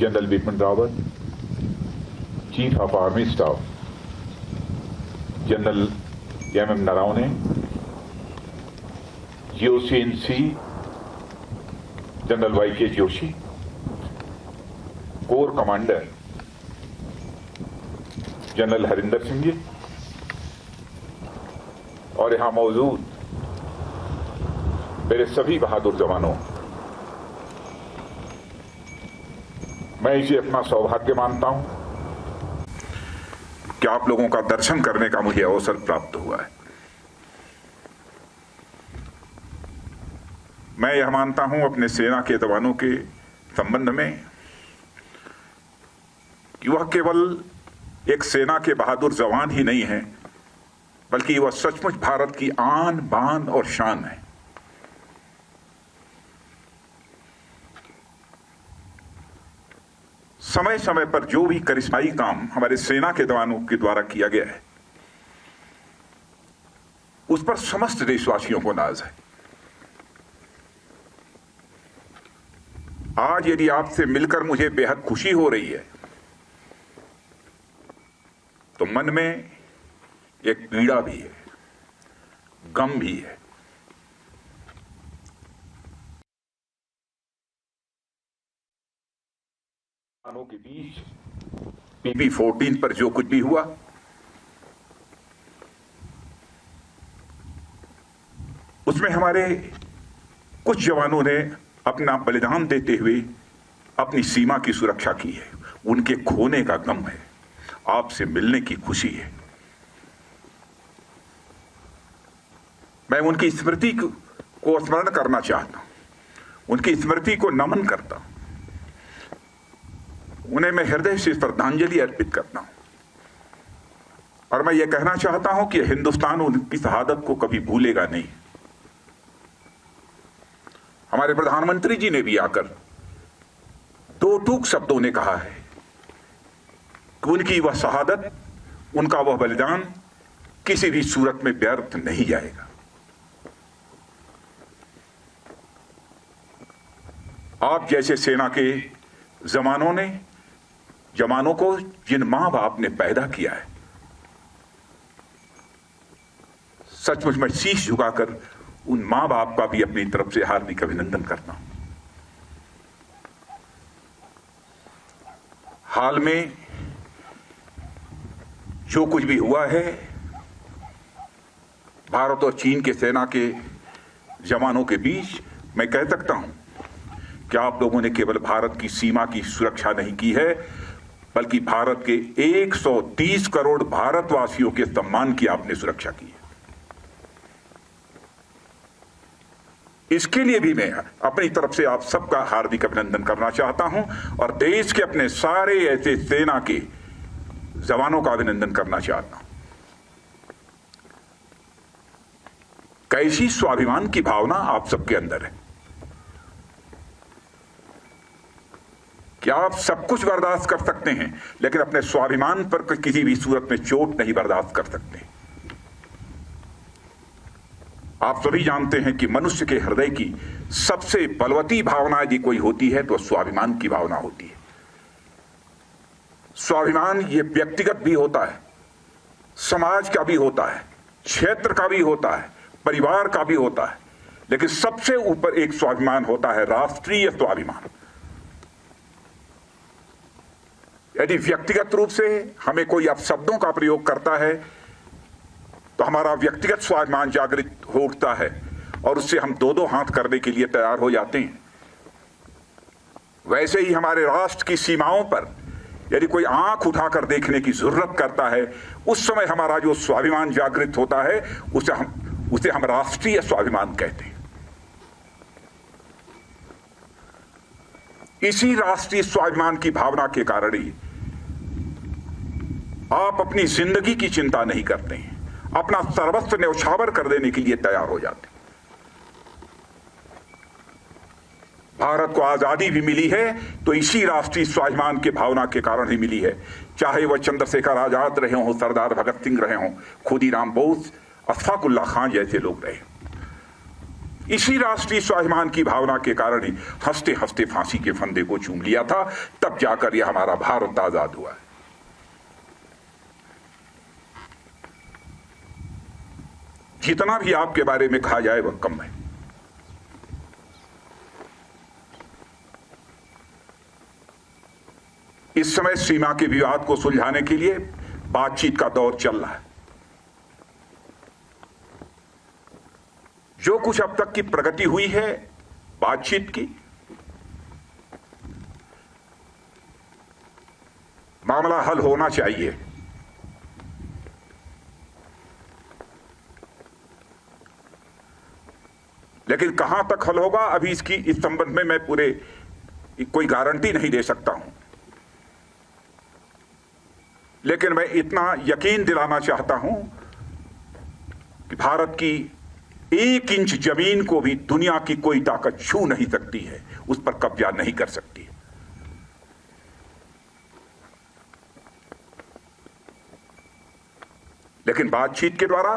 General Bipin Rawat, chief of army staff general M Naravane, GOC&C general YK Joshi, corps commander general Harinder Singh ji और यहां मौजूद मेरे सभी बहादुर जवानों, मैं इसे अपना सौभाग्य मानता हूं कि आप लोगों का दर्शन करने का मुझे अवसर प्राप्त हुआ है। मैं यह मानता हूं अपने सेना के जवानों के संबंध में कि वह केवल एक सेना के बहादुर जवान ही नहीं है, बल्कि वह सचमुच भारत की आन बान और शान है। समय समय पर जो भी करिश्माई काम हमारे सेना के जवानों के द्वारा किया गया है, उस पर समस्त देशवासियों को नाज है। आज यदि आपसे मिलकर मुझे बेहद खुशी हो रही है, तो मन में एक पीड़ा भी है, गम भी है। के बीच PP-14 पर जो कुछ भी हुआ, उसमें हमारे कुछ जवानों ने अपना बलिदान देते हुए अपनी सीमा की सुरक्षा की है। उनके खोने का गम है, आपसे मिलने की खुशी है। मैं उनकी स्मृति को स्मरण करना चाहता हूं, उनकी स्मृति को नमन करता हूं, उन्हें मैं हृदय से श्रद्धांजलि अर्पित करता हूं। और मैं ये कहना चाहता हूं कि हिंदुस्तान उनकी शहादत को कभी भूलेगा नहीं। हमारे प्रधानमंत्री जी ने भी आकर दो टूक शब्दों ने कहा है कि उनकी वह शहादत, उनका वह बलिदान किसी भी सूरत में व्यर्थ नहीं जाएगा। आप जैसे सेना के जवानों को जिन मां बाप ने पैदा किया है, सचमुच मैं शीश झुकाकर उन मां बाप का भी अपनी तरफ से हार्दिक अभिनंदन करता हूं। हाल में जो कुछ भी हुआ है, भारत और चीन के सेना के जवानों के बीच, मैं कह सकता हूं कि आप लोगों ने केवल भारत की सीमा की सुरक्षा नहीं की है, बल्कि भारत के 130 करोड़ भारतवासियों के सम्मान की आपने सुरक्षा की है। इसके लिए भी मैं अपनी तरफ से आप सबका हार्दिक अभिनंदन करना चाहता हूं और देश के अपने सारे ऐसे सेना के जवानों का अभिनंदन करना चाहता हूं। कैसी स्वाभिमान की भावना आप सबके अंदर है कि आप सब कुछ बर्दाश्त कर सकते हैं, लेकिन अपने स्वाभिमान पर किसी भी सूरत में चोट नहीं बर्दाश्त कर सकते। आप सभी जानते हैं कि मनुष्य के हृदय की सबसे बलवती भावना यदि कोई होती है तो स्वाभिमान की भावना होती है। स्वाभिमान ये व्यक्तिगत भी होता है, समाज का भी होता है, क्षेत्र का भी होता है, परिवार का भी होता है, लेकिन सबसे ऊपर एक स्वाभिमान होता है, राष्ट्रीय स्वाभिमान। यदि व्यक्तिगत रूप से हमें कोई अपशब्दों का प्रयोग करता है तो हमारा व्यक्तिगत स्वाभिमान जागृत हो उठता है और उससे हम दो हाथ करने के लिए तैयार हो जाते हैं। वैसे ही हमारे राष्ट्र की सीमाओं पर यदि कोई आंख उठाकर देखने की जरूरत करता है, उस समय हमारा जो स्वाभिमान जागृत होता है उसे हम राष्ट्रीय स्वाभिमान कहते हैं। इसी राष्ट्रीय स्वाभिमान की भावना के कारण ही आप अपनी जिंदगी की चिंता नहीं करते हैं, अपना सर्वस्व न्यौछावर कर देने के लिए तैयार हो जाते हैं। भारत को आजादी भी मिली है तो इसी राष्ट्रीय स्वाभिमान के भावना के कारण ही मिली है। चाहे वह चंद्रशेखर आजाद रहे हों, सरदार भगत सिंह रहे हों, खुदीराम बोस, अशफाक उल्लाह खान जैसे लोग रहे। इसी राष्ट्रीय स्वाभिमान की भावना के कारण ही हंसते हंसते फांसी के फंदे को चूम लिया था, तब जाकर यह हमारा भारत आजाद हुआ है। जितना भी आपके बारे में कहा जाए वह कम है। इस समय सीमा के विवाद को सुलझाने के लिए बातचीत का दौर चल रहा है। जो कुछ अब तक की प्रगति हुई है बातचीत की, मामला हल होना चाहिए। लेकिन कहां तक हल होगा अभी इस संबंध में मैं पूरे कोई गारंटी नहीं दे सकता हूं। लेकिन मैं इतना यकीन दिलाना चाहता हूं कि भारत की 1 इंच जमीन को भी दुनिया की कोई ताकत छू नहीं सकती है, उस पर कब्जा नहीं कर सकती। लेकिन बातचीत के द्वारा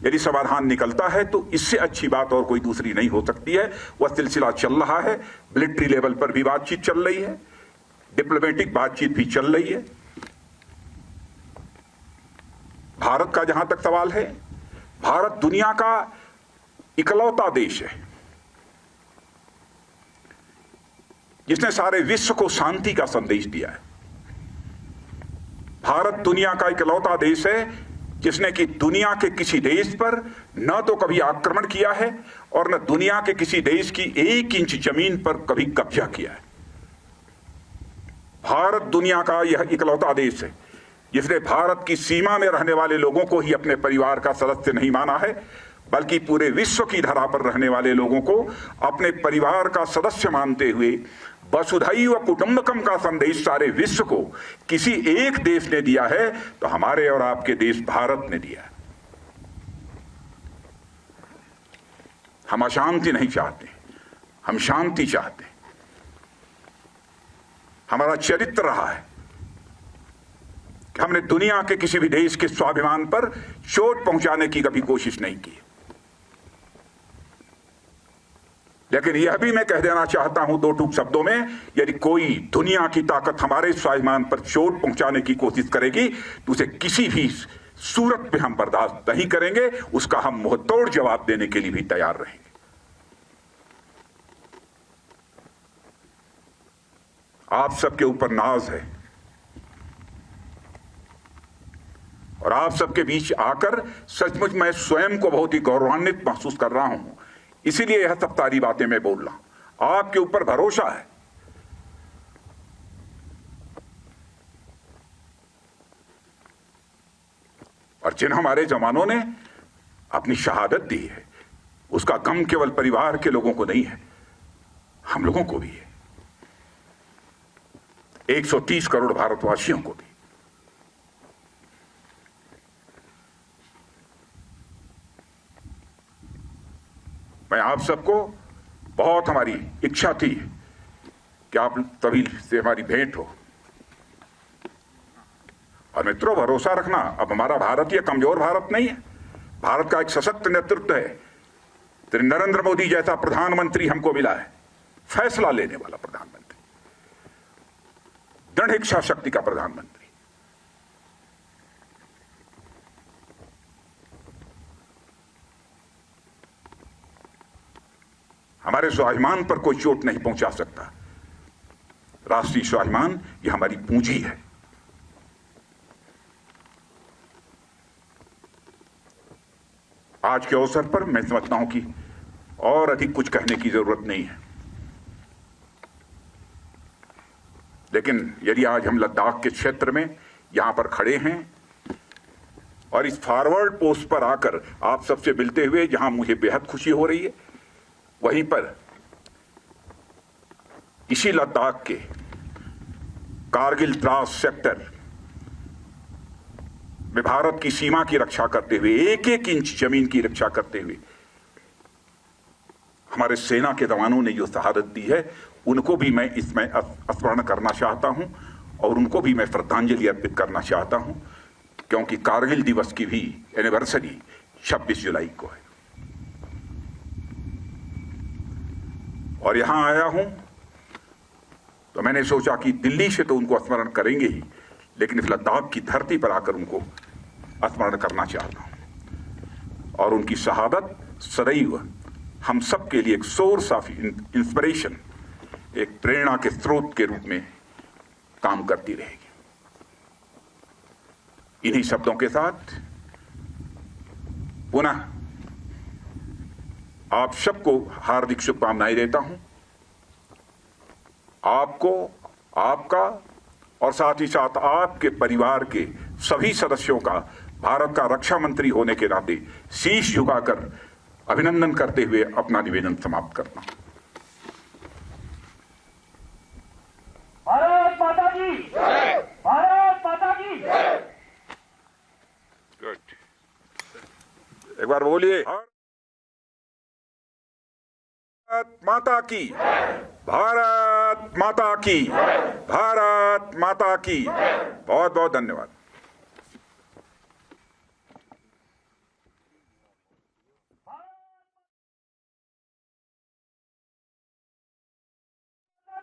यदि समाधान निकलता है तो इससे अच्छी बात और कोई दूसरी नहीं हो सकती है। वह सिलसिला चल रहा है, मिलिट्री लेवल पर भी बातचीत चल रही है, डिप्लोमेटिक बातचीत भी चल रही है। भारत का जहां तक सवाल है, भारत दुनिया का इकलौता देश है जिसने सारे विश्व को शांति का संदेश दिया है। भारत दुनिया का इकलौता देश है जिसने कि दुनिया के किसी देश पर न तो कभी आक्रमण किया है और न दुनिया के किसी देश की 1 इंच जमीन पर कभी कब्जा किया है। भारत दुनिया का यह इकलौता देश है जिसने भारत की सीमा में रहने वाले लोगों को ही अपने परिवार का सदस्य नहीं माना है, बल्कि पूरे विश्व की धरा पर रहने वाले लोगों को अपने परिवार का सदस्य मानते हुए वसुधैव कुटुंबकम का संदेश सारे विश्व को किसी एक देश ने दिया है तो हमारे और आपके देश भारत ने दिया है। हम अशांति नहीं चाहते, हम शांति चाहते हैं। हमारा चरित्र रहा है कि हमने दुनिया के किसी भी देश के स्वाभिमान पर चोट पहुंचाने की कभी कोशिश नहीं की। लेकिन यह भी मैं कह देना चाहता हूं 2 टूक शब्दों में, यदि कोई दुनिया की ताकत हमारे स्वाभिमान पर चोट पहुंचाने की कोशिश करेगी तो उसे किसी भी सूरत में हम बर्दाश्त नहीं करेंगे, उसका हम मुंहतोड़ जवाब देने के लिए भी तैयार रहेंगे। आप सबके ऊपर नाज है और आप सबके बीच आकर सचमुच मैं स्वयं को बहुत ही गौरवान्वित महसूस कर रहा हूं। इसीलिए यह सब सारी बातें मैं बोल रहा हूं। आपके ऊपर भरोसा है। और जिन हमारे जवानों ने अपनी शहादत दी है उसका गम केवल परिवार के लोगों को नहीं है, हम लोगों को भी है, 130 करोड़ भारतवासियों को भी। मैं आप सबको बहुत हमारी इच्छा थी कि आप सभी से हमारी भेंट हो। और मित्रों भरोसा रखना, अब हमारा भारत ये कमजोर भारत नहीं है। भारत का एक सशक्त नेतृत्व है। श्री नरेंद्र मोदी जैसा प्रधानमंत्री हमको मिला है, फैसला लेने वाला प्रधानमंत्री, दृढ़ इच्छा शक्ति का प्रधानमंत्री। हमारे स्वाभिमान पर कोई चोट नहीं पहुंचा सकता। राष्ट्रीय स्वाभिमान ये हमारी पूंजी है। आज के अवसर पर मैं समझता हूं कि और अधिक कुछ कहने की जरूरत नहीं है। लेकिन यदि आज हम लद्दाख के क्षेत्र में यहां पर खड़े हैं और इस फॉरवर्ड पोस्ट पर आकर आप सबसे मिलते हुए जहां मुझे बेहद खुशी हो रही है, वहीं पर इसी लद्दाख के कारगिल द्रास सेक्टर में भारत की सीमा की रक्षा करते हुए, 1-1 इंच जमीन की रक्षा करते हुए हमारे सेना के जवानों ने जो शहादत दी है, उनको भी मैं इसमें स्मरण करना चाहता हूं और उनको भी मैं श्रद्धांजलि अर्पित करना चाहता हूं, क्योंकि कारगिल दिवस की भी एनिवर्सरी 26 जुलाई को है। और यहां आया हूं तो मैंने सोचा कि दिल्ली से तो उनको स्मरण करेंगे ही, लेकिन इस लद्दाख की धरती पर आकर उनको स्मरण करना चाहता हूं। और उनकी शहादत सदैव हम सब के लिए एक सोर्स ऑफ इंस्पिरेशन, एक प्रेरणा के स्रोत के रूप में काम करती रहेगी। इन्हीं शब्दों के साथ पुनः आप सबको हार्दिक शुभकामनाएं देता हूं। आपको, आपका और साथ ही साथ आपके परिवार के सभी सदस्यों का भारत का रक्षा मंत्री होने के नाते शीश झुकाकर अभिनंदन करते हुए अपना निवेदन समाप्त करता हूं। भारत माता की जय, भारत माता की जय। गुड, एक बार बोलिए, भारत माता की, भारत माता की, भारत माता की। बहुत बहुत धन्यवाद।